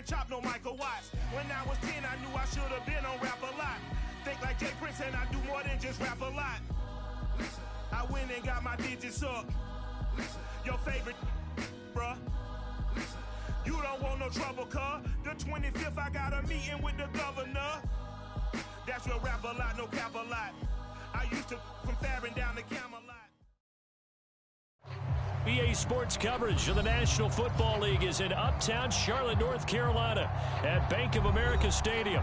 can't chop no Michael Watts. When I was 10, I knew I should have been on Rap a Lot. Think like Jay Prince and I do more than just rap a lot. I went and got my digits up. Your favorite, bruh. You don't want no trouble, cuz. The 25th, I got a meeting with the governor. That's real Rap a Lot, no cap a lot. I used to from Farron down to Camelot. EA Sports coverage of the National Football League is in uptown Charlotte, North Carolina at Bank of America Stadium.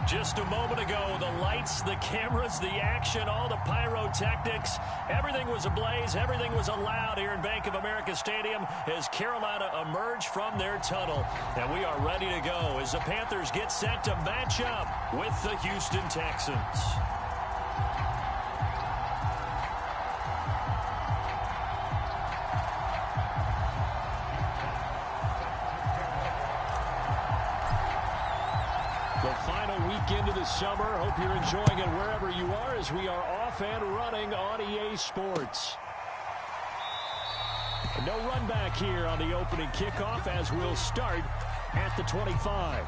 Just a moment ago, the lights, the cameras, the action, all the pyrotechnics, everything was ablaze, everything was allowed here in Bank of America Stadium as Carolina emerged from their tunnel. And we are ready to go as the Panthers get set to match up with the Houston Texans. The final weekend of the summer. Hope you're enjoying it wherever you are as we are off and running on EA Sports. No run back here on the opening kickoff as we'll start at the 25.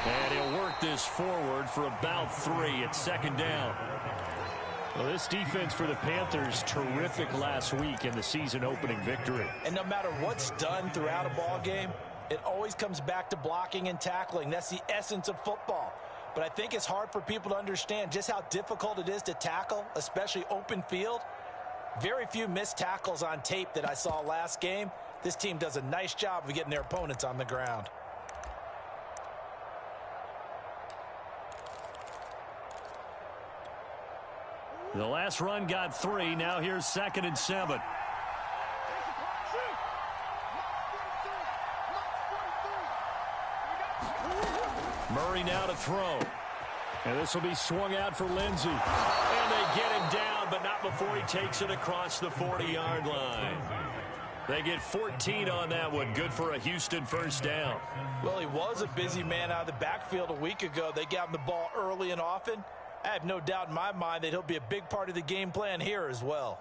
And he'll work this forward for about 3 at second down. Well, this defense for the Panthers, terrific last week in the season-opening victory. And no matter what's done throughout a ball game, it always comes back to blocking and tackling. That's the essence of football. But I think it's hard for people to understand just how difficult it is to tackle, especially open field. Very few missed tackles on tape that I saw last game. This team does a nice job of getting their opponents on the ground. The last run got 3. Now here's 2nd and 7. Murray now to throw. And this will be swung out for Lindsey. And they get him down, but not before he takes it across the 40-yard line. They get 14 on that one. Good for a Houston first down. Well, he was a busy man out of the backfield a week ago. They got him the ball early and often. I have no doubt in my mind that he'll be a big part of the game plan here as well.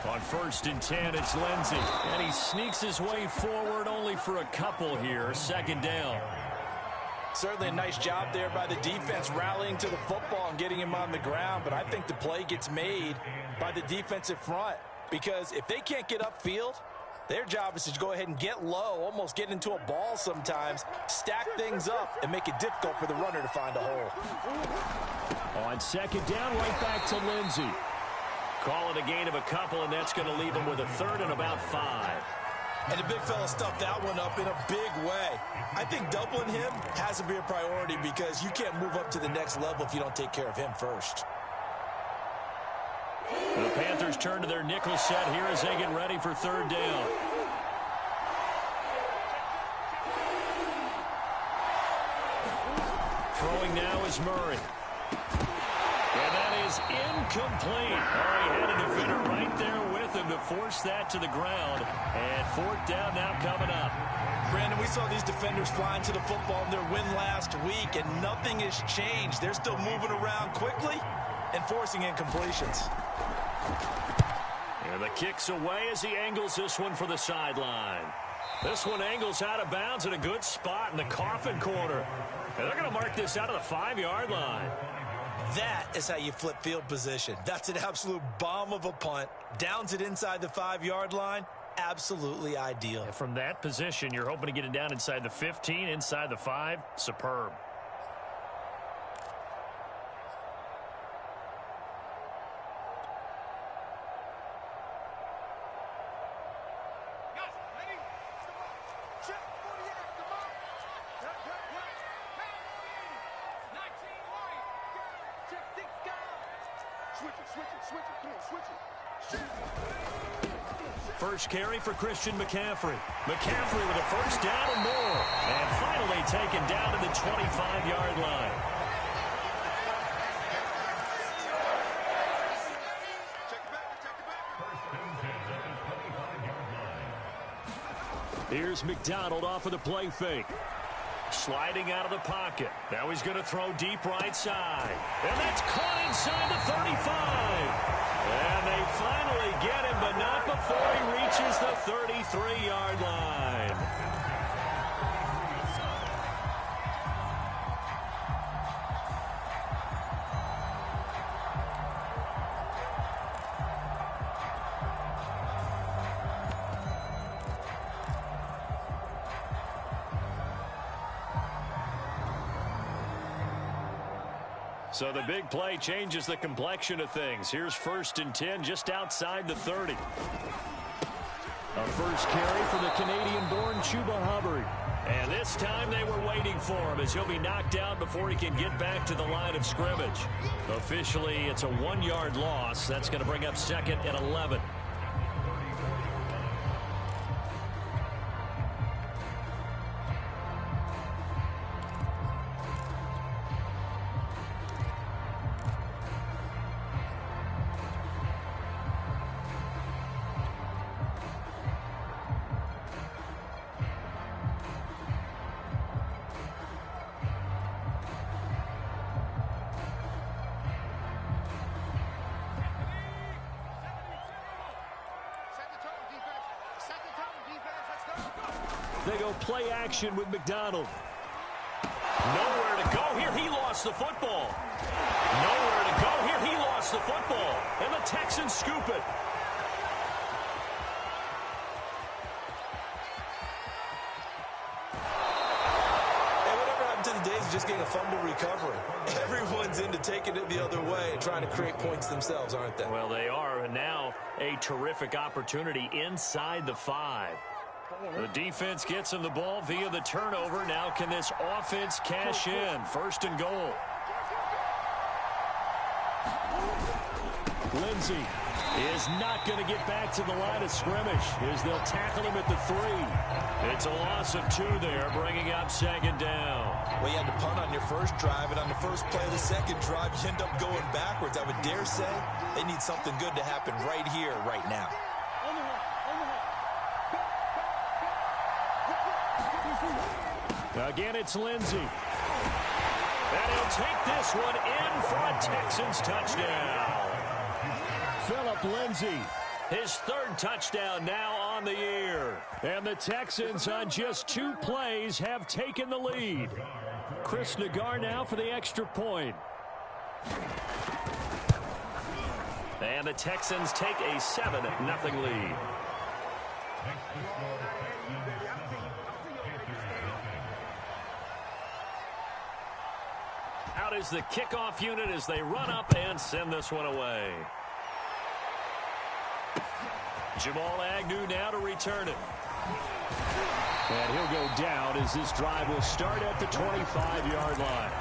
On 1st and 10, it's Lindsey. And he sneaks his way forward only for a couple here. 2nd down. Certainly a nice job there by the defense rallying to the football and getting him on the ground. But I think the play gets made by the defensive front. Because if they can't get upfield, their job is to go ahead and get low, almost get into a ball sometimes, stack things up, and make it difficult for the runner to find a hole. On 2nd down, right back to Lindsey. Call it a gain of a couple, and that's going to leave him with a 3rd and about 5. And the big fella stuffed that one up in a big way. I think doubling him has to be a priority because you can't move up to the next level if you don't take care of him first. The Panthers turn to their nickel set here as they get ready for 3rd down. Throwing now is Murray. And that is incomplete. Oh, he had a defender right there with him to force that to the ground. And 4th down now coming up. Brandon, we saw these defenders flying to the football in their win last week, and nothing has changed. They're still moving around quickly and forcing incompletions. And the kick's away as he angles this one for the sideline. This one angles out of bounds in a good spot in the coffin corner. And they're going to mark this out of the 5-yard line. That is how you flip field position. That's an absolute bomb of a punt. Downs it inside the 5-yard line. Absolutely ideal. And from that position, you're hoping to get it down inside the 15, inside the 5. Superb. First carry for Christian McCaffrey. McCaffrey with a first down and more. And finally taken down to the 25-yard line. Here's McDonald off of the play fake. Sliding out of the pocket. Now he's going to throw deep right side. And that's caught inside the 35. And they finally get him, but not before he reaches the 33-yard line. So the big play changes the complexion of things. Here's 1st and 10 just outside the 30. A first carry for the Canadian-born Chuba Hubbard. And this time they were waiting for him as he'll be knocked down before he can get back to the line of scrimmage. Officially, it's a 1-yard loss. That's going to bring up 2nd and 11. They go play action with McDonald. Nowhere to go here. He lost the football. Nowhere to go here. He lost the football. And the Texans scoop it. And whatever happened to the days of just getting a fumble recovery? Everyone's into taking it the other way and trying to create points themselves, aren't they? Well, they are. And now a terrific opportunity inside the 5. The defense gets him the ball via the turnover. Now can this offense cash in? 1st and goal. Lindsey is not going to get back to the line of scrimmage as they'll tackle him at the 3. It's a loss of 2 there, bringing up 2nd down. Well, you had to punt on your first drive, and on the first play of the second drive, you end up going backwards. I would dare say they need something good to happen right here, right now. Again, it's Lindsey. And he'll take this one in for a Texans touchdown. Phillip Lindsey, his 3rd touchdown now on the year. And the Texans on just 2 plays have taken the lead. Chris Nagar now for the extra point. And the Texans take a 7-0 lead. Out is the kickoff unit as they run up and send this one away. Jamal Agnew now to return it. And he'll go down as this drive will start at the 25-yard line.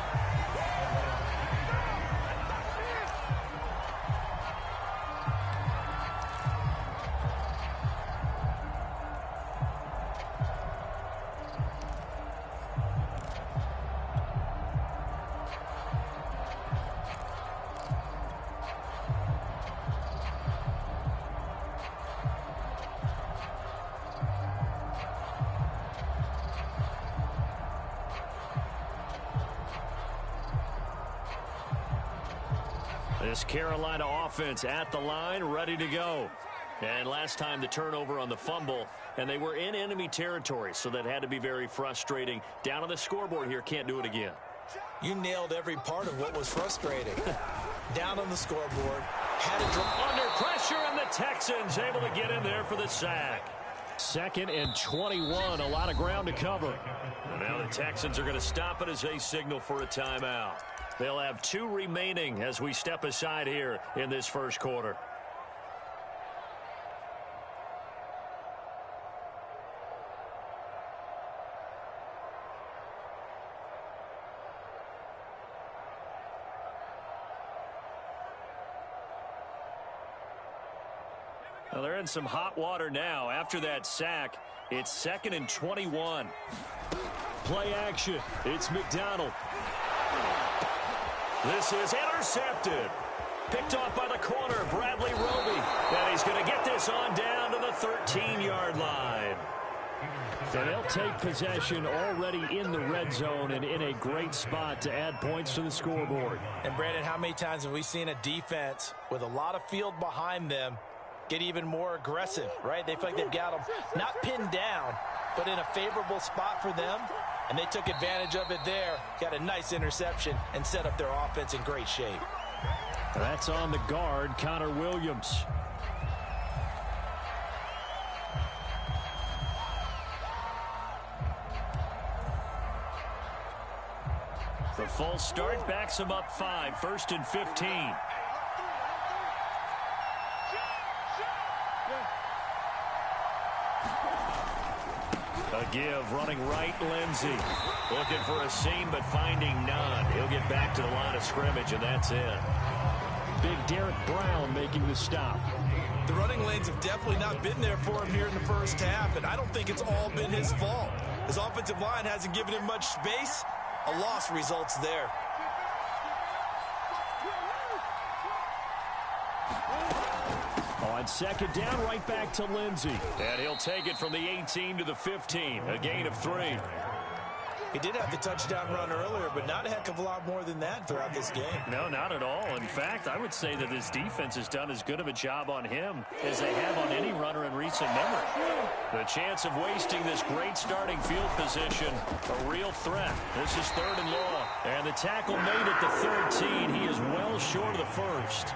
This Carolina offense at the line, ready to go. And last time the turnover on the fumble, and they were in enemy territory, so that had to be very frustrating. Down on the scoreboard here, can't do it again. You nailed every part of what was frustrating. Down on the scoreboard, had it under pressure, and the Texans able to get in there for the sack. 2nd and 21, a lot of ground to cover. And now the Texans are going to stop it as they signal for a timeout. They'll have 2 remaining as we step aside here in this first quarter. Well, they're in some hot water now. After that sack, it's 2nd and 21. Play action. It's McDonald. This is intercepted. Picked off by the corner, Bradley Roby. And he's going to get this on down to the 13-yard line. So they'll take possession already in the red zone and in a great spot to add points to the scoreboard. And, Brandon, how many times have we seen a defense with a lot of field behind them get even more aggressive, right? They feel like they've got them not pinned down, but in a favorable spot for them, and they took advantage of it there, got a nice interception, and set up their offense in great shape. That's on the guard, Connor Williams. The full start backs him up 5, 1st and 15. A give, running right, Lindsey. Looking for a seam, but finding none. He'll get back to the line of scrimmage, and that's it. Big Derek Brown making the stop. The running lanes have definitely not been there for him here in the first half, and I don't think it's all been his fault. His offensive line hasn't given him much space. A loss results there. On 2nd down, right back to Lindsey. And he'll take it from the 18 to the 15. A gain of 3. He did have the touchdown run earlier, but not a heck of a lot more than that throughout this game. No, not at all. In fact, I would say that this defense has done as good of a job on him as they have on any runner in recent memory. The chance of wasting this great starting field position, a real threat. This is 3rd and long. And the tackle made at the 13. He is well short of the 1st.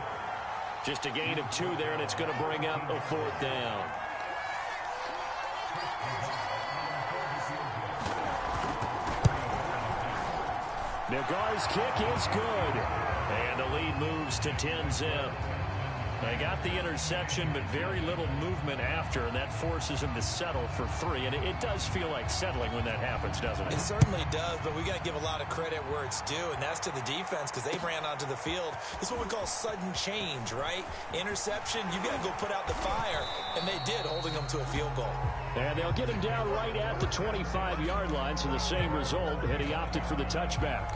Just a gain of 2 there, and it's going to bring up a 4th down. Nagar's kick is good. And the lead moves to 10-zip. They got the interception, but very little movement after, and that forces him to settle for 3. And it does feel like settling when that happens, doesn't it? It certainly does, but we got to give a lot of credit where it's due, and that's to the defense because they ran onto the field. This is what we call sudden change, right? Interception, you got to go put out the fire, and they did, holding them to a field goal. And they'll get him down right at the 25-yard line, so the same result, and he opted for the touchback.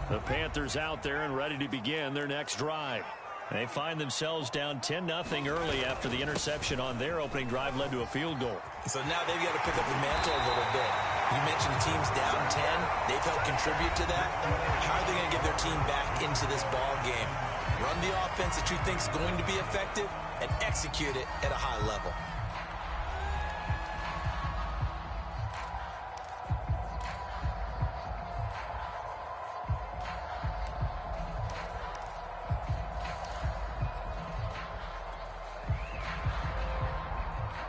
The Panthers out there and ready to begin their next drive. They find themselves down 10-0 early after the interception on their opening drive led to a field goal. So now they've got to pick up the mantle a little bit. You mentioned the team's down 10. They've helped contribute to that. How are they going to get their team back into this ball game? Run the offense that you think is going to be effective and execute it at a high level.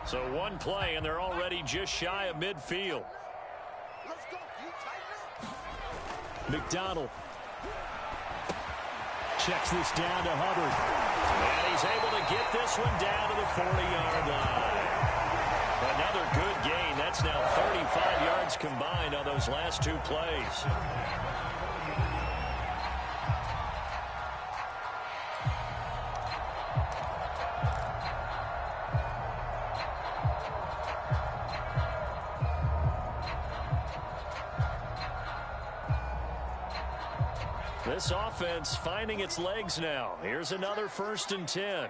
So one play, and they're already just shy of midfield. McDonald checks this down to Hubbard. And he's able to get this one down to the 40-yard line. Another good gain. That's now 35 yards combined on those last 2 plays. This offense finding its legs now. Here's another 1st and 10.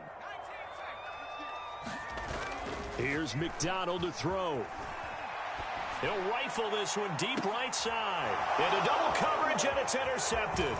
Here's McDonald to throw. He'll rifle this one deep right side. Into double coverage, and it's intercepted.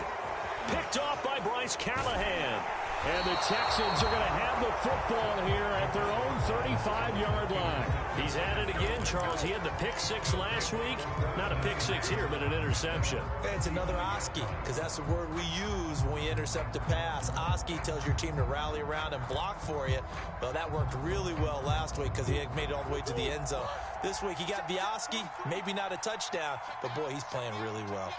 Picked off by Bryce Callahan. And the Texans are going to have the football here at their own 35-yard line. He's at it again, Charles. He had the pick six last week. Not a pick six here, but an interception. It's another Oski, because that's the word we use when we intercept a pass. Oski tells your team to rally around and block for you. Well, that worked really well last week because he made it all the way to the end zone. This week he got the Oski, maybe not a touchdown, but boy, he's playing really well.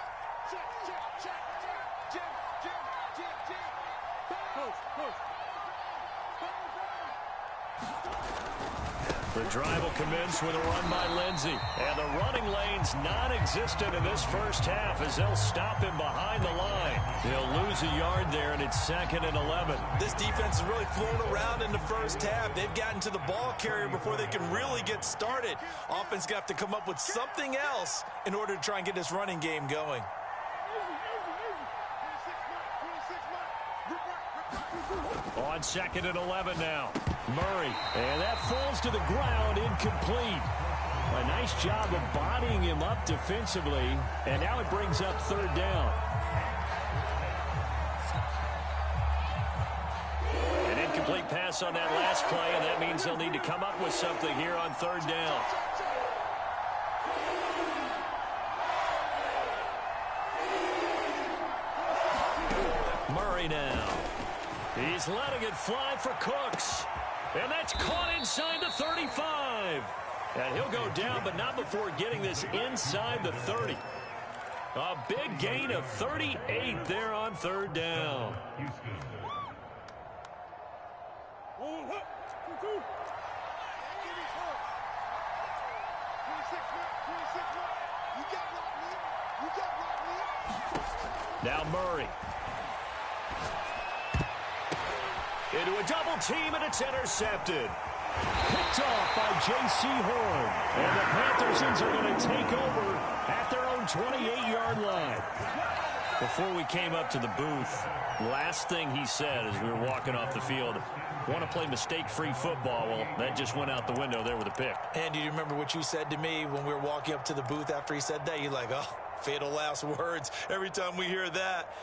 The drive will commence with a run by Lindsey. And the running lane's non-existent in this first half as they'll stop him behind the line. They'll lose a yard there, and it's 2nd and 11. This defense has really flown around in the first half. They've gotten to the ball carrier before they can really get started. Offense going to have to come up with something else in order to try and get this running game going. On 2nd and 11 now. Murray, and that falls to the ground, incomplete. A nice job of bodying him up defensively, and now it brings up 3rd down. An incomplete pass on that last play, and that means they'll need to come up with something here on 3rd down. Murray now. He's letting it fly for Cooks. And that's caught inside the 35. And he'll go down, but not before getting this inside the 30. A big gain of 38 there on 3rd down. Now Murray. Into a double team, and it's intercepted. Picked off by J.C. Horn. And the Panthersons are going to take over at their own 28-yard line. Before we came up to the booth, last thing he said as we were walking off the field, want to play mistake-free football. Well, that just went out the window there with a pick. And do you remember what you said to me when we were walking up to the booth after he said that? You're like, oh, fatal last words. Every time we hear that,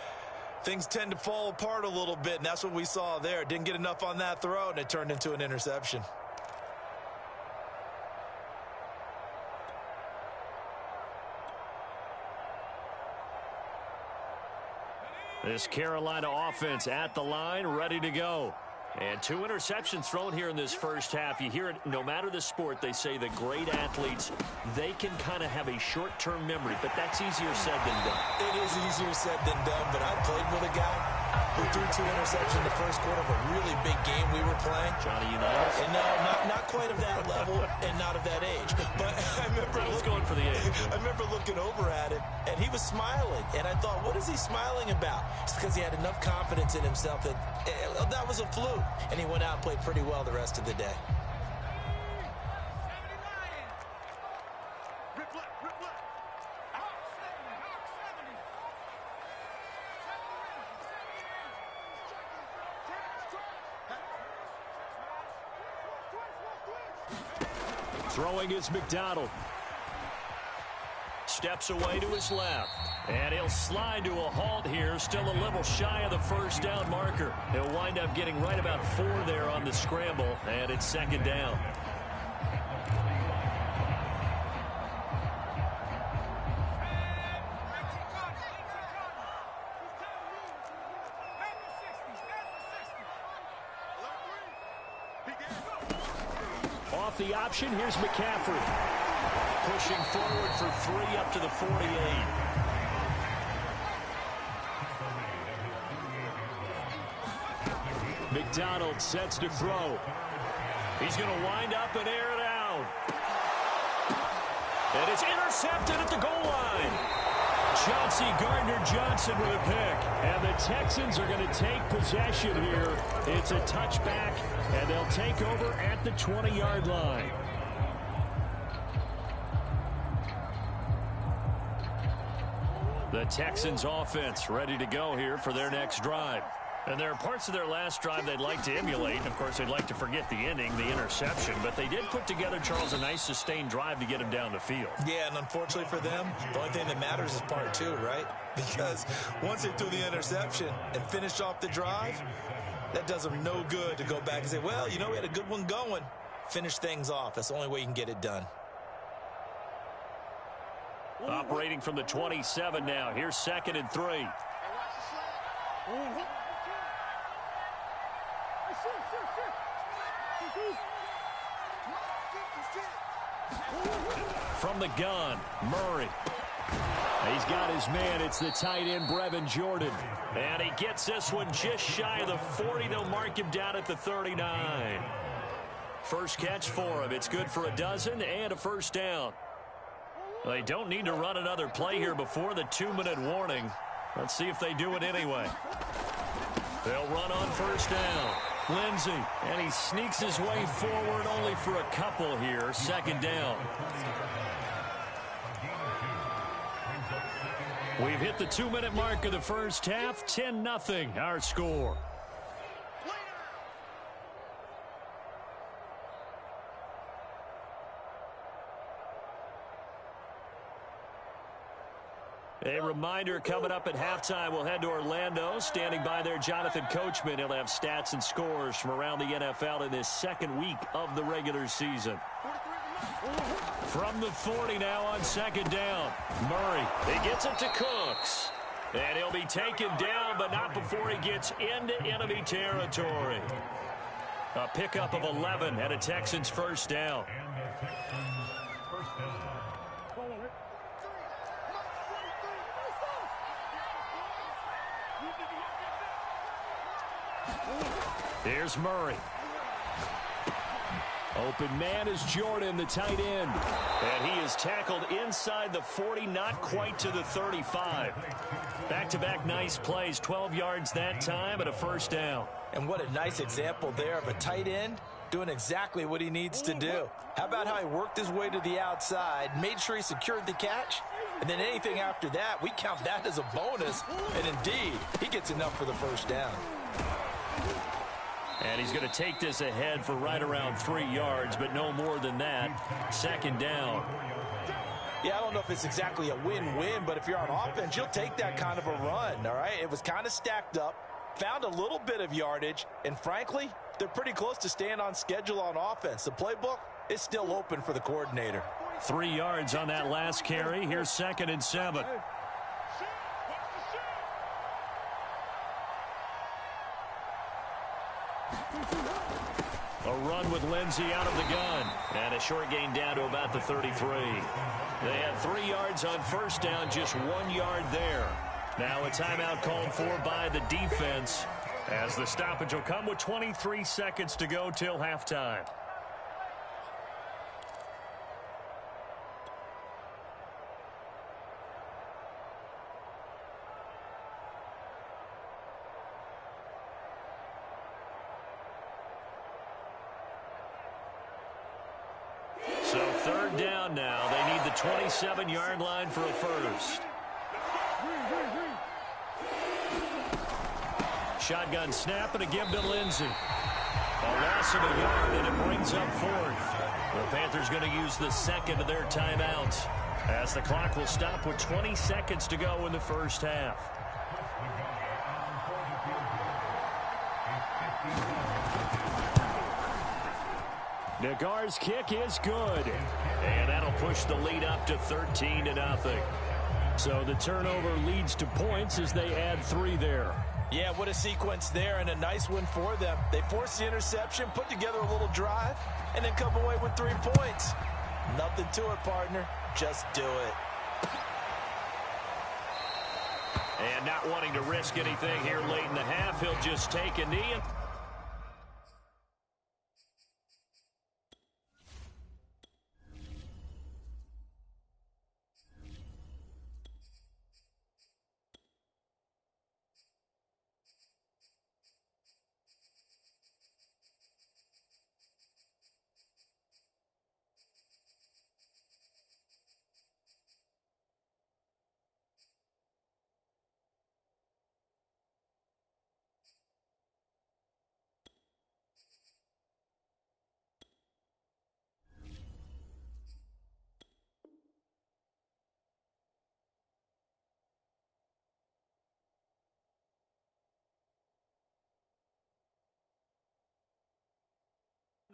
things tend to fall apart a little bit, and that's what we saw there. Didn't get enough on that throw, and it turned into an interception. This Carolina offense at the line, ready to go. And 2 interceptions thrown here in this first half. You hear it, no matter the sport, they say that great athletes, they can kind of have a short-term memory, but that's easier said than done. It is easier said than done, but I played with a guy who threw 2 interceptions in the first quarter of a really big game we were playing. Johnny Unitas? And no, not quite of that level and not of that age. But I remember going for the age. I remember looking over at him, and he was smiling. And I thought, what is he smiling about? It's because he had enough confidence in himself that that was a fluke. And he went out and played pretty well the rest of the day. Throwing is McDonald. Steps away to his left. And he'll slide to a halt here. Still a little shy of the first down marker. He'll wind up getting right about 4 there on the scramble. And it's 2nd down. Off the option, here's McCaffrey. Pushing forward for 3 up to the 48. McDonald sets to throw. He's going to wind up and air it out. And it's intercepted at the goal line. Chauncey Gardner-Johnson with a pick. And the Texans are going to take possession here. It's a touchback, and they'll take over at the 20-yard line. The Texans offense ready to go here for their next drive. And there are parts of their last drive they'd like to emulate. And, of course, they'd like to forget the inning, the interception. But they did put together, Charles, a nice sustained drive to get him down the field. Yeah, and unfortunately for them, the only thing that matters is part 2, right? Because once they threw the interception and finished off the drive, That does them no good to go back and say, well, you know, we had a good one going. Finish things off. That's the only way you can get it done. Operating from the 27 now. Here's 2nd and 3. From the gun, Murray. He's got his man. It's the tight end, Brevin Jordan. And he gets this one just shy of the 40. They'll mark him down at the 39. First catch for him. It's good for a dozen and a first down. They don't need to run another play here before the 2-minute warning. Let's see if they do it anyway. They'll run on first down. Lindsey, and he sneaks his way forward only for a couple here. 2nd down. We've hit the 2-minute mark of the first half. 10-0 our score. A reminder, coming up at halftime, we'll head to Orlando. Standing by there, Jonathan Coachman. He'll have stats and scores from around the NFL in this 2nd week of the regular season. From the 40 now on 2nd down. Murray, he gets it to Cooks. And he'll be taken down, but not before he gets into enemy territory. A pickup of 11 and a Texans first down. Here's Murray. Open man is Jordan, the tight end. And he is tackled inside the 40, not quite to the 35. Back-to-back nice plays, 12 yards that time and a first down. And what a nice example there of a tight end doing exactly what he needs to do. How about how he worked his way to the outside, made sure he secured the catch, and then anything after that, we count that as a bonus. And indeed, he gets enough for the first down. And he's going to take this ahead for right around 3 yards, but no more than that. 2nd down. Yeah, I don't know if it's exactly a win-win, but if you're on offense, you'll take that kind of a run, all right? It was kind of stacked up, found a little bit of yardage, and frankly, they're pretty close to staying on schedule on offense. The playbook is still open for the coordinator. 3 yards on that last carry. Here's 2nd and 7. A run with Lindsey out of the gun. And a short gain down to about the 33. They had 3 yards on first down, just 1 yard there. Now a timeout called for by the defense, as the stoppage will come with 23 seconds to go till halftime. So 3rd down now. They need the 27-yard line for a first. Shotgun snap and a give to Lindsey. A loss of a yard, and it brings up 4th. The Panthers going to use the 2nd of their timeouts, as the clock will stop with 20 seconds to go in the first half. Nagar's kick is good. And that'll push the lead up to 13-0. So the turnover leads to points as they add 3 there. Yeah, what a sequence there, and a nice one for them. They force the interception, put together a little drive, and then come away with 3 points. Nothing to it, partner. Just do it. And not wanting to risk anything here late in the half, he'll just take a knee.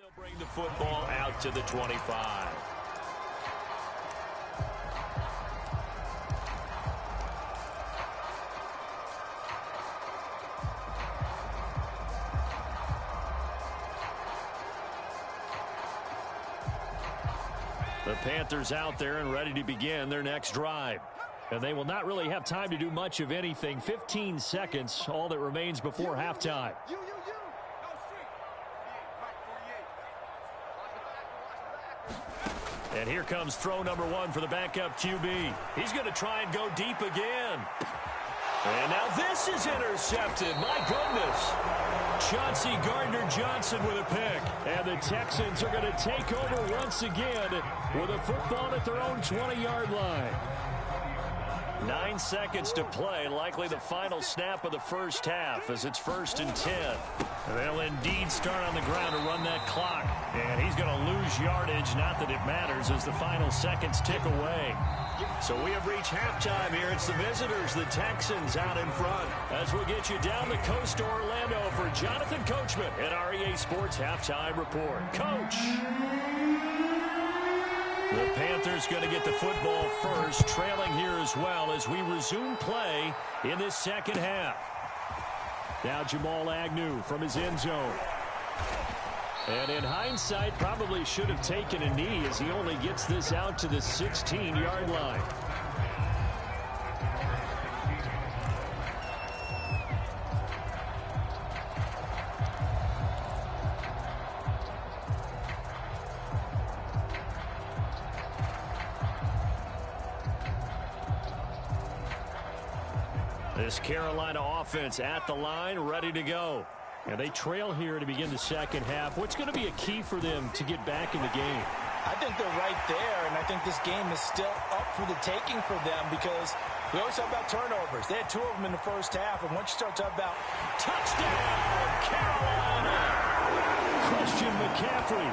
they'll bring the football out to the 25. The Panthers out there and ready to begin their next drive. And they will not really have time to do much of anything. 15 seconds, all that remains before halftime. And here comes throw number 1 for the backup QB. He's going to try and go deep again. And now this is intercepted. My goodness. Chauncey Gardner-Johnson with a pick. And the Texans are going to take over once again with a football at their own 20-yard line. 9 seconds to play, likely the final snap of the first half as it's 1st and 10. They'll indeed start on the ground to run that clock. And he's going to lose yardage, not that it matters, as the final seconds tick away. So we have reached halftime here. It's the visitors, the Texans, out in front. As we'll get you down the coast to Orlando for Jonathan Coachman at our EA Sports Halftime Report. Coach! The Panthers going to get the football first, trailing here as well as we resume play in this second half. Now Jamal Agnew from his end zone. And in hindsight, probably should have taken a knee as he only gets this out to the 16-yard line. This Carolina offense at the line, ready to go. And they trail here to begin the second half. What's going to be a key for them to get back in the game? I think they're right there, and I think this game is still up for the taking for them because we always talk about turnovers. They had 2 of them in the first half, and once you start talking about touchdown, Carolina, Christian McCaffrey,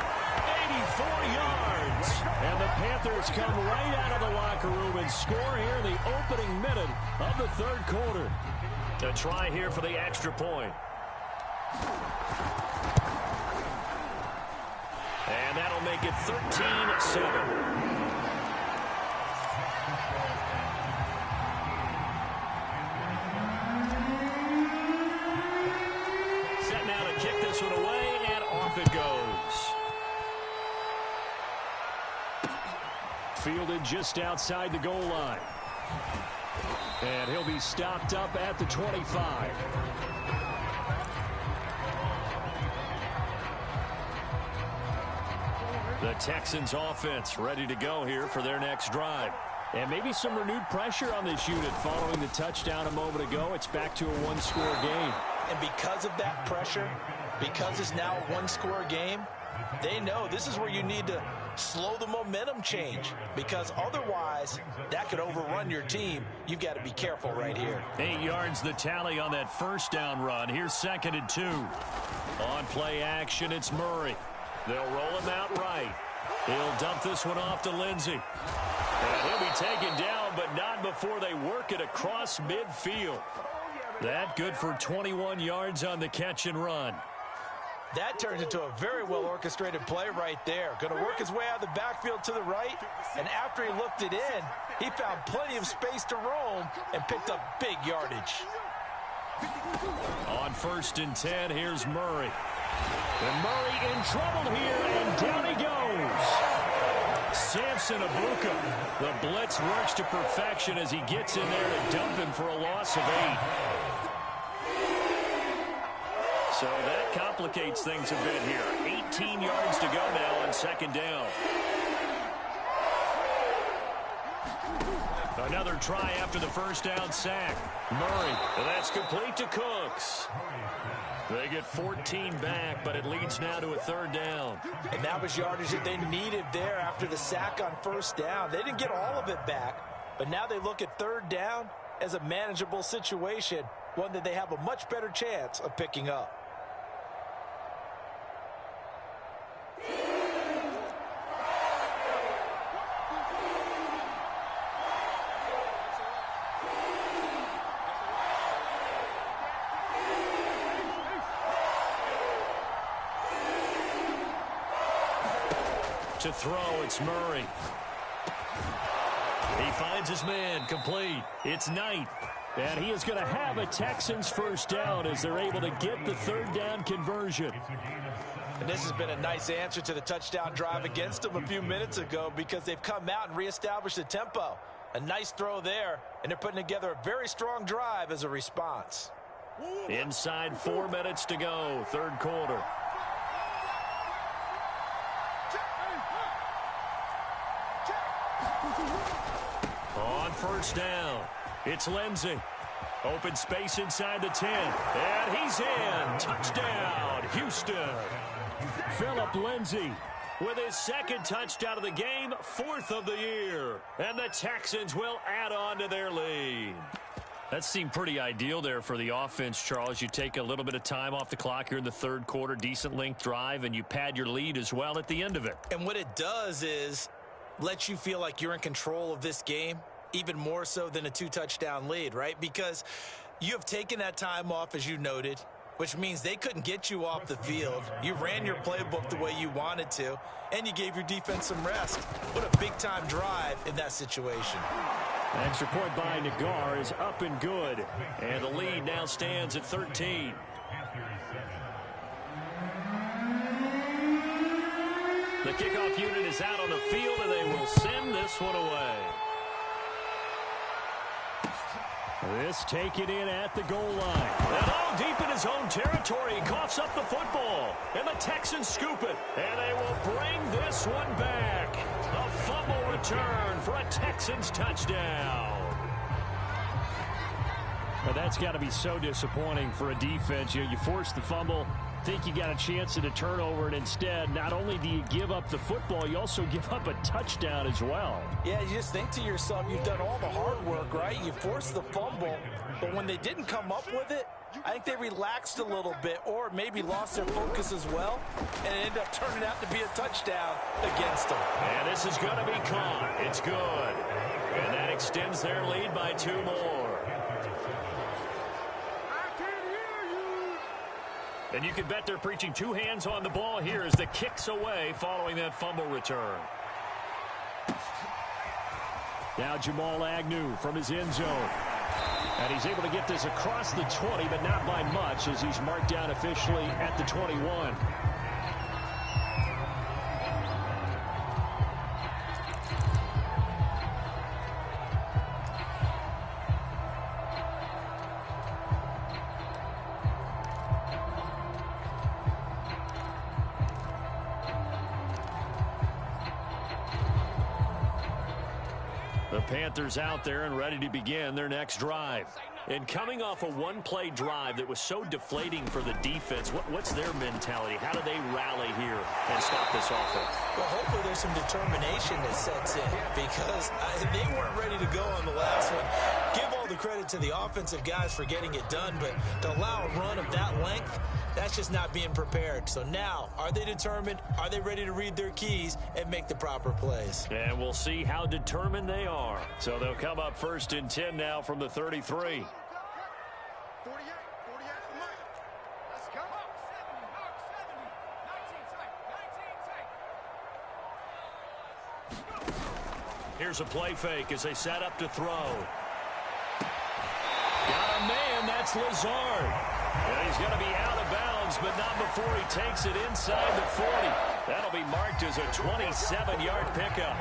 84 yards. And the Panthers come right out of the locker room and score here in the opening minute of the third quarter. A try here for the extra point. And that'll make it 13-7. Set now to kick this one away, and off it goes. Fielded just outside the goal line. And he'll be stopped up at the 25. The Texans offense ready to go here for their next drive. And maybe some renewed pressure on this unit following the touchdown a moment ago. It's back to a one-score game. And because of that pressure, because it's now a one-score game, they know this is where you need to slow the momentum change, because otherwise that could overrun your team. You've got to be careful right here. 8 yards the tally on that first down run. Here's 2nd and 2. On play action, it's Murray. They'll roll him out right. He'll dump this one off to Lindsey. And he'll be taken down, but not before they work it across midfield. That good for 21 yards on the catch and run. That turns into a very well-orchestrated play right there. Going to work his way out of the backfield to the right, and after he looked it in, he found plenty of space to roam and picked up big yardage. On 1st and 10, here's Murray. And Murray in trouble here, and down he goes. Samson Abuka. The blitz works to perfection as he gets in there to dump him for a loss of 8. So that complicates things a bit here. 18 yards to go now on 2nd down. Another try after the first down sack. Murray, and that's complete to Cooks. They get 14 back, but it leads now to a 3rd down. And that was yardage that they needed there after the sack on 1st down. They didn't get all of it back, but now they look at 3rd down as a manageable situation, one that they have a much better chance of picking up. To throw, it's Murray. He finds his man, complete. It's Knight. And he is going to have a Texans first down as they're able to get the third down conversion. And this has been a nice answer to the touchdown drive against them a few minutes ago because they've come out and reestablished the tempo. A nice throw there, and they're putting together a very strong drive as a response. Inside 4 minutes to go, third quarter. On first down, it's Lindsey. Open space inside the 10. And he's in. Touchdown, Houston. Phillip Lindsay with his second touchdown of the game, 4th of the year. And the Texans will add on to their lead. That seemed pretty ideal there for the offense, Charles. You take a little bit of time off the clock here in the third quarter, decent length drive, and you pad your lead as well at the end of it. And what it does is let you feel like you're in control of this game, even more so than a 2-touchdown lead, right? Because you have taken that time off, as you noted, which means they couldn't get you off the field. You ran your playbook the way you wanted to, and you gave your defense some rest. What a big-time drive in that situation. Extra point by Nagar is up and good, and the lead now stands at 13. The kickoff unit is out on the field, and they will send this one away. This taken in at the goal line. And all deep in his own territory, he coughs up the football. And the Texans scoop it. And they will bring this one back. A fumble return for a Texans touchdown. Well, that's got to be so disappointing for a defense. You force the fumble, think you got a chance at a turnover, and instead, not only do you give up the football, you also give up a touchdown as well. Yeah, you just think to yourself, you've done all the hard work, right? You forced the fumble, but when they didn't come up with it, I think they relaxed a little bit or maybe lost their focus as well, and it ended up turning out to be a touchdown against them. And this is going to be caught. It's good. And that extends their lead by 2 more. And you can bet they're preaching 2 hands on the ball here as the kick's away following that fumble return. Now Jamal Agnew from his end zone. And he's able to get this across the 20, but not by much as he's marked down officially at the 21. The Panthers out there and ready to begin their next drive. And coming off a one-play drive that was so deflating for the defense, what's their mentality? How do they rally here and stop this offense? Well, hopefully there's some determination that sets in because they weren't ready to go on the last one. Give all the credit to the offensive guys for getting it done, but to allow a run of that length, that's just not being prepared. So now, are they determined? Are they ready to read their keys and make the proper plays? And we'll see how determined they are. So they'll come up 1st and 10 now from the 33. Here's a play fake as they set up to throw. Got a man, that's Lazard. And he's going to be out of bounds, but not before he takes it inside the 40. That'll be marked as a 27-yard pickup.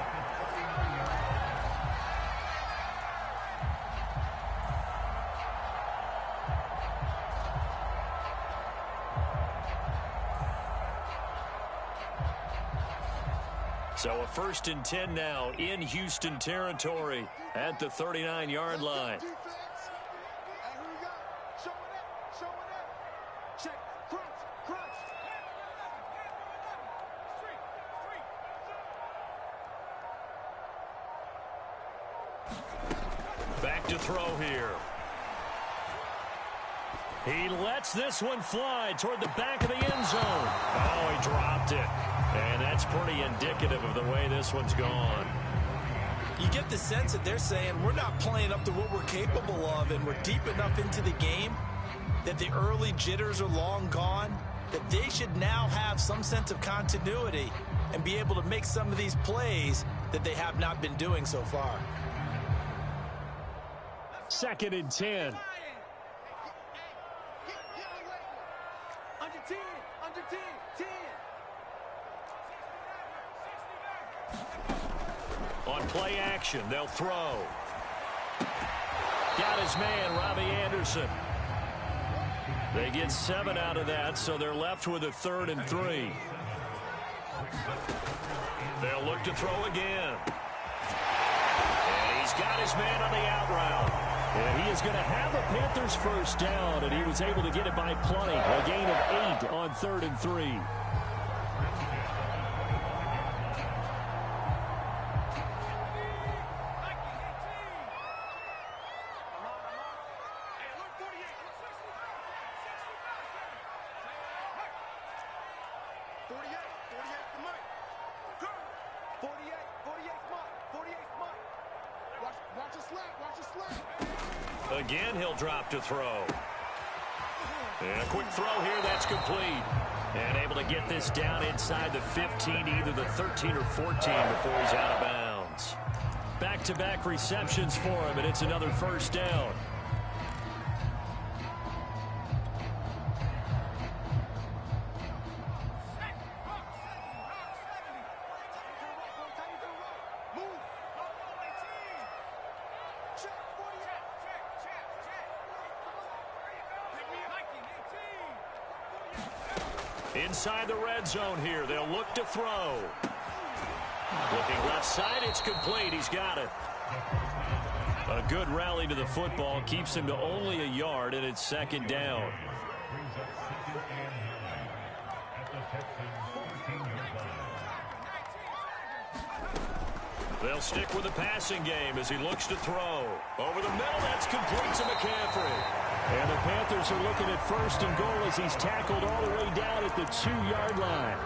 So a 1st and 10 now in Houston territory at the 39-yard line. Back to throw here. He lets this one fly toward the back of the end zone. Oh, he dropped it. And that's pretty indicative of the way this one's gone. You get the sense that they're saying we're not playing up to what we're capable of, and we're deep enough into the game that the early jitters are long gone. that they should now have some sense of continuity and be able to make some of these plays that they have not been doing so far. 2nd and 10. Under 10, under 10, 10. On play action, they'll throw. Got his man, Robbie Anderson. They get 7 out of that, so they're left with a 3rd and 3. They'll look to throw again. And he's got his man on the out route. And he is going to have a Panthers first down, and he was able to get it by plenty. A gain of 8 on 3rd and 3. Again, he'll drop to throw. And a quick throw here, that's complete. And able to get this down inside the 15, either the 13 or 14 before he's out of bounds. Back-to-back receptions for him, and it's another first down. Inside the red zone here, they'll look to throw. Looking left side, it's complete. He's got it. A good rally to the football keeps him to only a yard, and it's 2nd down. They'll stick with the passing game as he looks to throw. Over the middle, that's complete to McCaffrey. And the Panthers are looking at 1st and goal as he's tackled all the way down at the 2-yard line.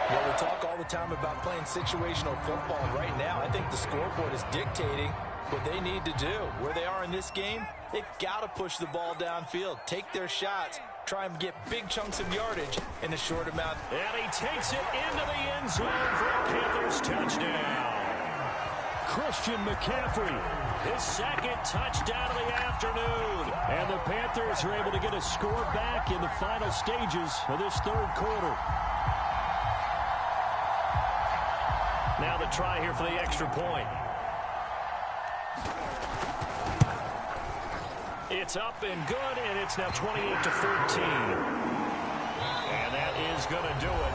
Well, we talk all the time about playing situational football. Right now, I think the scoreboard is dictating what they need to do. Where they are in this game, they've got to push the ball downfield, take their shots, try and get big chunks of yardage in a short amount. And he takes it into the end zone for a Panthers touchdown. Christian McCaffrey, his 2nd touchdown of the afternoon. And the Panthers are able to get a score back in the final stages of this 3rd quarter. Now the try here for the extra point. It's up and good, and it's now 28-14. And that is going to do it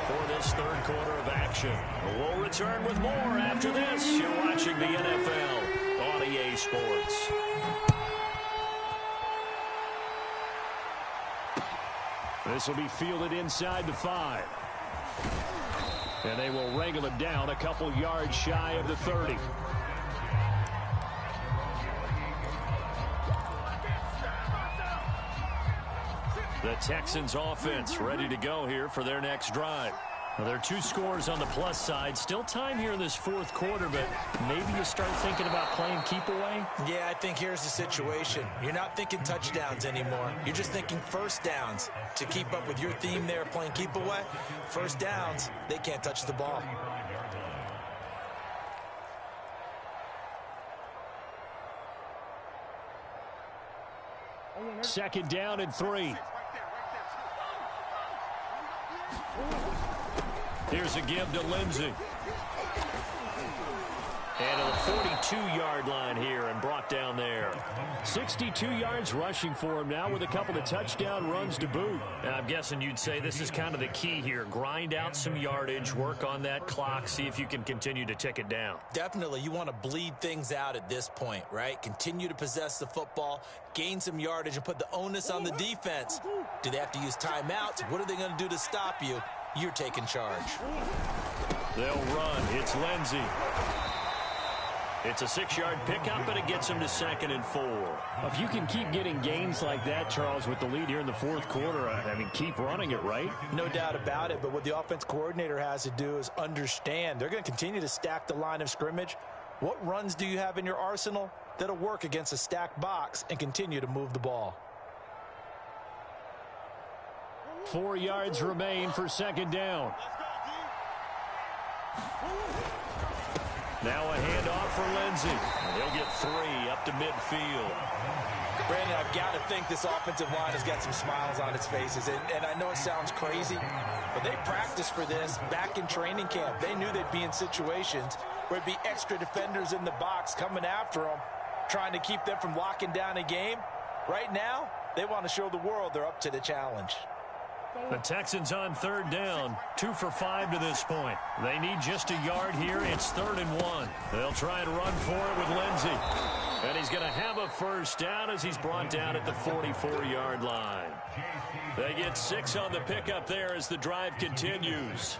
for this 3rd quarter of action. We'll return with more after this. You're watching the NFL on EA Sports. This will be fielded inside the 5. And they will wrangle him down a couple yards shy of the 30. The Texans offense ready to go here for their next drive. Well, there are 2 scores on the plus side. Still time here in this 4th quarter, but maybe you start thinking about playing keep away? Yeah, I think here's the situation. You're not thinking touchdowns anymore. You're just thinking first downs. To keep up with your theme there, playing keep away, first downs, they can't touch the ball. Second down and 3. Here's a give to Lindsey. And to the 42-yard line here and brought down there. 62 yards rushing for him now with a couple of touchdown runs to boot. And I'm guessing you'd say this is kind of the key here. Grind out some yardage, work on that clock, see if you can continue to tick it down. Definitely. You want to bleed things out at this point, right? Continue to possess the football, gain some yardage, and put the onus on the defense. Do they have to use timeouts? What are they going to do to stop you? You're taking charge. They'll run. It's Lindsey. It's a 6-yard pickup, and it gets him to 2nd and 4. If you can keep getting gains like that, Charles, with the lead here in the 4th quarter, I mean, keep running it, right? No doubt about it, but what the offense coordinator has to do is understand. They're going to continue to stack the line of scrimmage. What runs do you have in your arsenal that'll work against a stacked box and continue to move the ball? 4 yards remain for second down. Now a handoff for Lindsey. He'll get 3 up to midfield. Brandon, I've got to think this offensive line has got some smiles on its faces. And I know it sounds crazy, but they practiced for this back in training camp. They knew they'd be in situations where there'd be extra defenders in the box coming after them, trying to keep them from locking down a game. Right now, they want to show the world they're up to the challenge. The Texans on third down, 2 for 5 to this point. They need just a yard here. It's 3rd and 1. They'll try and run for it with Lindsey. And he's going to have a first down as he's brought down at the 44-yard line. They get 6 on the pickup there as the drive continues.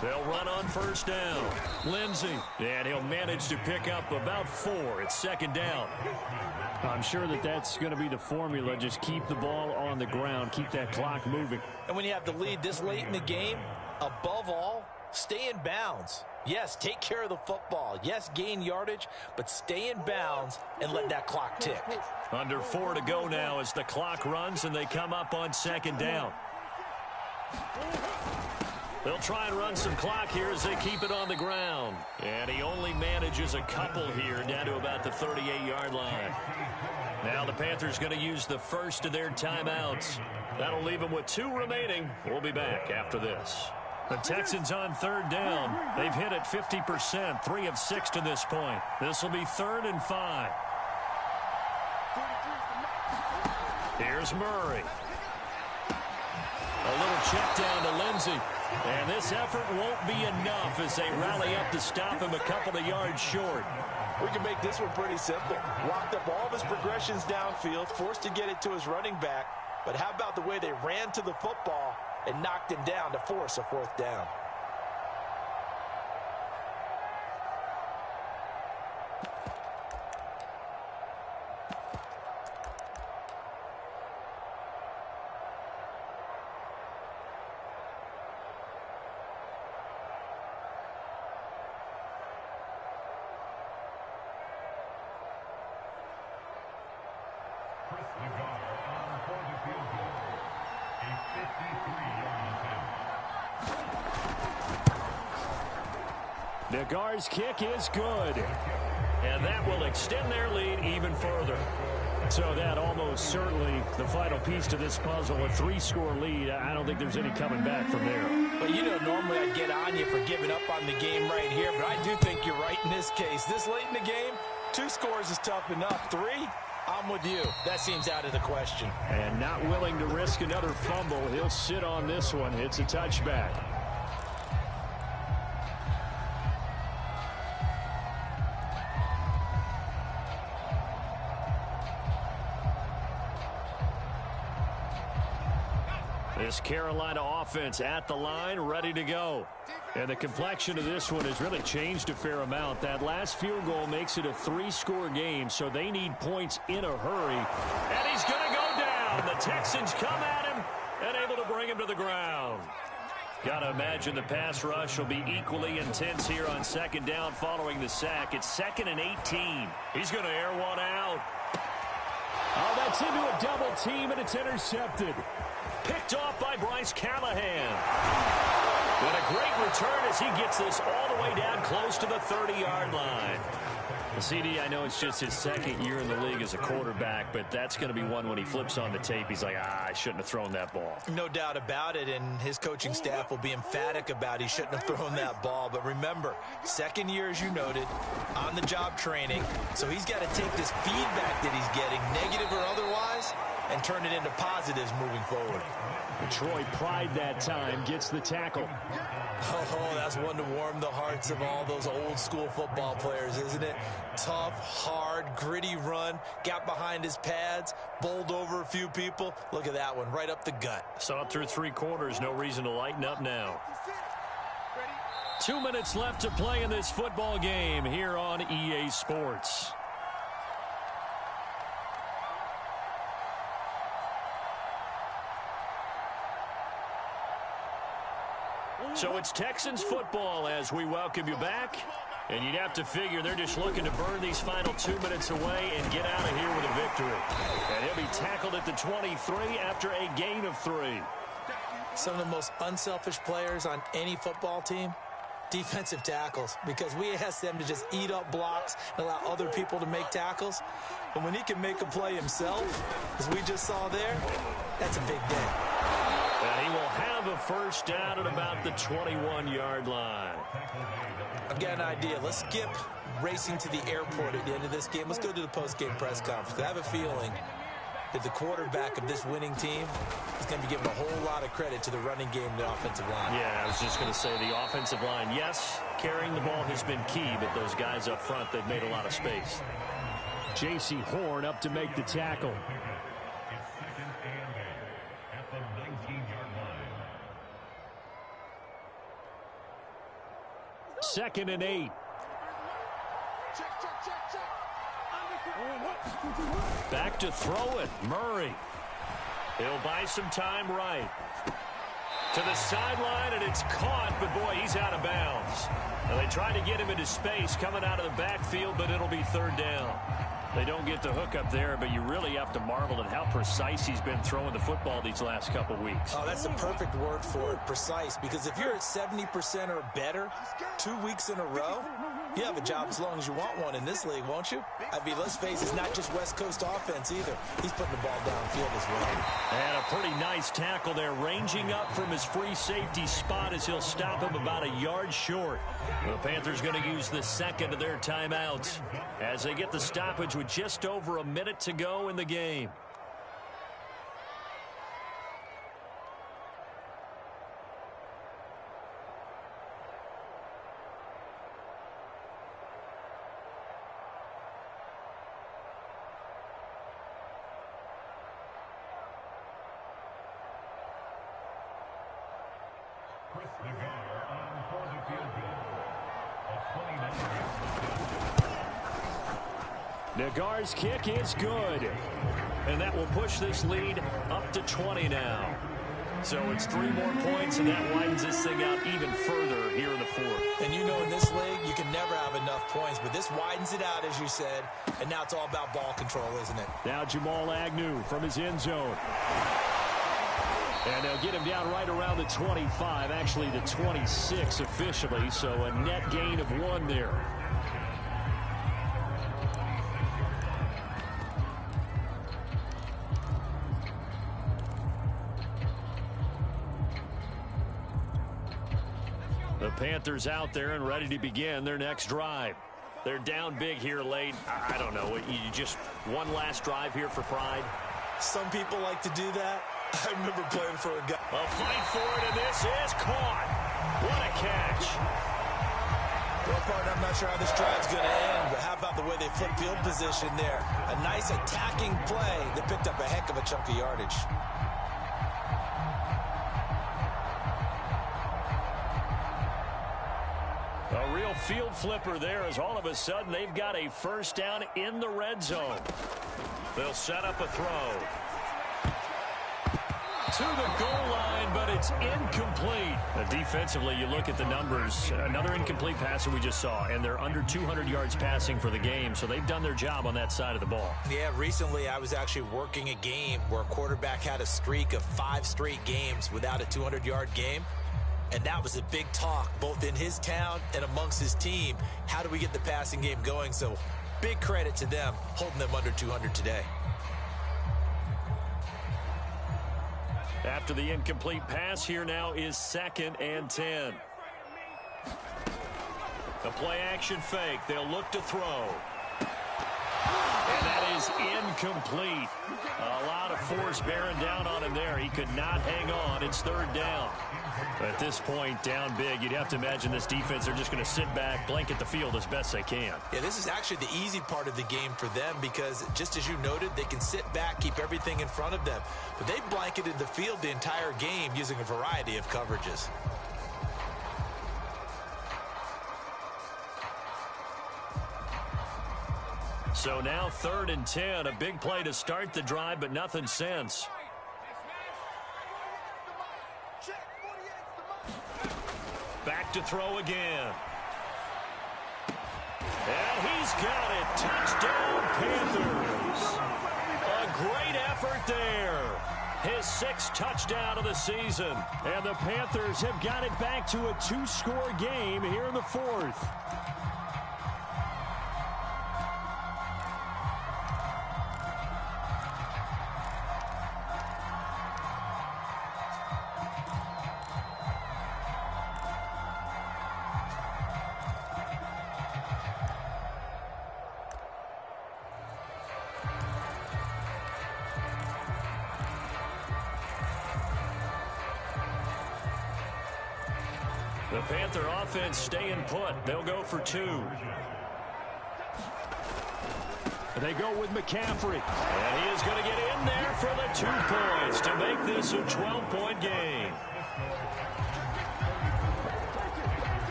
They'll run on first down. Lindsey, and he'll manage to pick up about 4. It's second down. I'm sure that's going to be the formula. Just keep the ball on the ground. Keep that clock moving. And when you have the lead this late in the game, above all, stay in bounds. Yes, take care of the football. Yes, gain yardage, but stay in bounds and let that clock tick. Under 4 to go now as the clock runs and they come up on second down. They'll try and run some clock here as they keep it on the ground. And he only manages a couple here down to about the 38-yard line. Now the Panthers going to use the first of their timeouts. That'll leave them with 2 remaining. We'll be back after this. The Texans on third down. They've hit it 50%, 3 of 6 to this point. This will be 3rd and 5. Here's Murray. A little check down to Lindsey. And this effort won't be enough as they rally up to stop him a couple of yards short. We can make this one pretty simple. Locked up all of his progressions downfield, forced to get it to his running back. But how about the way they ran to the football and knocked him down to force a 4th down? Nagar's kick is good. And that will extend their lead even further. So that almost certainly the final piece to this puzzle, a 3-score lead. I don't think there's any coming back from there. But you know, normally I'd get on you for giving up on the game right here, but I do think you're right in this case. This late in the game, 2 scores is tough enough. 3, I'm with you. That seems out of the question. And not willing to risk another fumble. He'll sit on this one. It's a touchback. This Carolina offense at the line, ready to go. And the complexion of this one has really changed a fair amount. That last field goal makes it a 3-score game, so they need points in a hurry. And he's going to go down. The Texans come at him and able to bring him to the ground. Got to imagine the pass rush will be equally intense here on second down following the sack. It's 2nd and 18. He's going to air one out. Oh, that's into a double team, and it's intercepted. Picked off by Bryce Callahan. And a great return as he gets this all the way down close to the 30-yard line. The CD, I know it's just his 2nd year in the league as a quarterback, but that's going to be one when he flips on the tape. He's like, I shouldn't have thrown that ball. No doubt about it, and his coaching staff will be emphatic about he shouldn't have thrown that ball. But remember, 2nd year, as you noted, on-the-job training. So he's got to take this feedback that he's getting, negative or otherwise, and turn it into positives moving forward. Troy Pride that time gets the tackle. Oh, that's one to warm the hearts of all those old-school football players, isn't it? Tough, hard, gritty run, got behind his pads, bowled over a few people. Look at that one, right up the gut. Saw it through 3 quarters, no reason to lighten up now. 2 minutes left to play in this football game here on EA Sports. So it's Texans football as we welcome you back. And you'd have to figure they're just looking to burn these final 2 minutes away and get out of here with a victory. And he'll be tackled at the 23 after a gain of 3. Some of the most unselfish players on any football team, defensive tackles, because we ask them to just eat up blocks and allow other people to make tackles. And when he can make a play himself, as we just saw there, that's a big day. And he will have a first down at about the 21-yard line. I've got an idea. Let's skip racing to the airport at the end of this game. Let's go to the post-game press conference. I have a feeling that the quarterback of this winning team is going to be given a whole lot of credit to the running game and the offensive line. Yeah, I was just going to say the offensive line, yes, carrying the ball has been key, but those guys up front, they've made a lot of space. J.C. Horn up to make the tackle. Second and 8. Back to throw it. Murray. He'll buy some time right. To the sideline, and it's caught, but boy, he's out of bounds. Now, they tried to get him into space coming out of the backfield, but it'll be third down. They don't get the hook up there, but you really have to marvel at how precise he's been throwing the football these last couple weeks. Oh, that's the perfect word for it, precise, because if you're at 70% or better 2 weeks in a row, you have a job as long as you want one in this league, won't you? I mean, let's face it, it's not just West Coast offense either. He's putting the ball downfield as well. And a pretty nice tackle there, ranging up from his free safety spot as he'll stop him about a yard short. The Panthers going to use the second of their timeouts as they get the stoppage with just over a minute to go in the game. Nagar's kick is good. And that will push this lead up to 20 now. So it's 3 more points, and that widens this thing out even further here in the fourth. And you know in this league, you can never have enough points, but this widens it out, as you said, and now it's all about ball control, isn't it? Now Jamal Agnew from his end zone. And they'll get him down right around the 25, actually the 26 officially, so a net gain of 1 there. The Panthers out there and ready to begin their next drive. They're down big here late. I don't know. You just one last drive here for pride. Some people like to do that. I remember playing for a guy. A fight for it, and this is caught. What a catch. Well, partner, I'm not sure how this drive's going to end, but how about the way they flip field position there? A nice attacking play that picked up a heck of a chunk of yardage. A real field flipper there as all of a sudden they've got a first down in the red zone. They'll set up a throw. To the goal line, but it's incomplete. Defensively, you look at the numbers. Another incomplete pass that we just saw, and they're under 200 yards passing for the game, so they've done their job on that side of the ball. Yeah, recently I was actually working a game where a quarterback had a streak of 5 straight games without a 200-yard game. And that was a big talk, both in his town and amongst his team. How do we get the passing game going? So big credit to them, holding them under 200 today. After the incomplete pass, here now is 2nd and 10. A play-action fake. They'll look to throw. And that is incomplete. A lot of force bearing down on him there. He could not hang on. It's 3rd down. At this point, down big, you'd have to imagine this defense, they're just going to sit back, blanket the field as best they can. Yeah, this is actually the easy part of the game for them because, just as you noted, they can sit back, keep everything in front of them. But they've blanketed the field the entire game using a variety of coverages. So now 3rd and 10, a big play to start the drive, but nothing since. back to throw again. And he's got it. Touchdown, Panthers. A great effort there. His 6th touchdown of the season. And the Panthers have got it back to a 2-score game here in the 4th. The Panther offense staying put. They'll go for 2. They go with McCaffrey. And he is going to get in there for the 2 points to make this a 12-point game.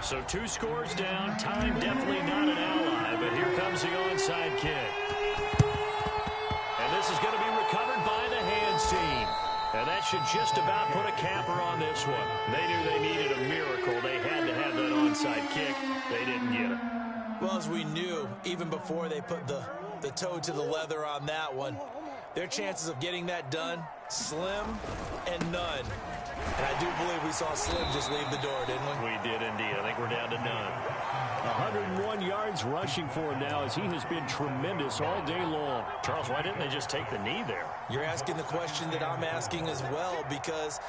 So 2 scores down. Time definitely not an ally, but here comes the onside kick. And this is going to be recovered by the hands team. And that should just about put a capper on this one. They knew they needed a miracle. They had to have that onside kick. They didn't get it. Well, as we knew, even before they put the toe to the leather on that one, their chances of getting that done, slim and none. And I do believe we saw Slim just leave the door, didn't we? We did indeed. I think we're down to none. 101 yards rushing for him now as he has been tremendous all day long. Charles, why didn't they just take the knee there? You're asking the question that I'm asking as well, because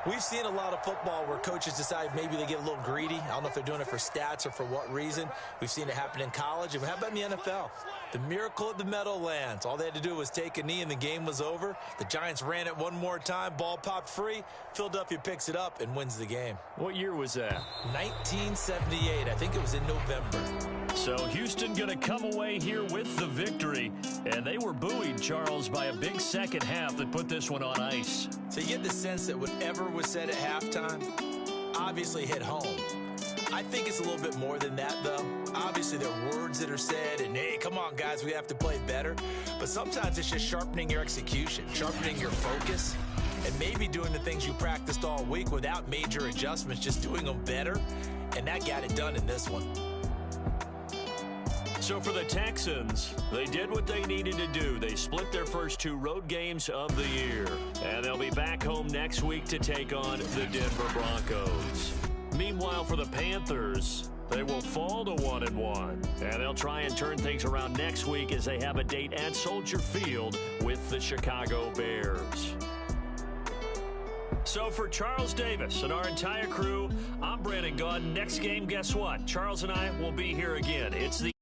we've seen a lot of football where coaches decide maybe they get a little greedy. I don't know if they're doing it for stats or for what reason. We've seen it happen in college. And how about in the NFL? The miracle at the Meadowlands. All they had to do was take a knee and the game was over. The Giants ran it one more time. Ball popped free. Philadelphia picks it up and wins the game. What year was that? 1978. I think it was in November. So Houston going to come away here with the victory. And they were buoyed, Charles, by a big second half that put this one on ice. So you get the sense that whatever was said at halftime obviously hit home. I think it's a little bit more than that, though. Obviously, there are words that are said, and, hey, come on, guys, we have to play better. But sometimes it's just sharpening your execution, sharpening your focus, and maybe doing the things you practiced all week without major adjustments, just doing them better. And that got it done in this one. So for the Texans, they did what they needed to do. They split their first 2 road games of the year. And they'll be back home next week to take on the Denver Broncos. Meanwhile, for the Panthers, they will fall to 1-1. And they'll try and turn things around next week as they have a date at Soldier Field with the Chicago Bears. So for Charles Davis and our entire crew, I'm Brandon Gaudin. Next game, guess what? Charles and I will be here again. It's the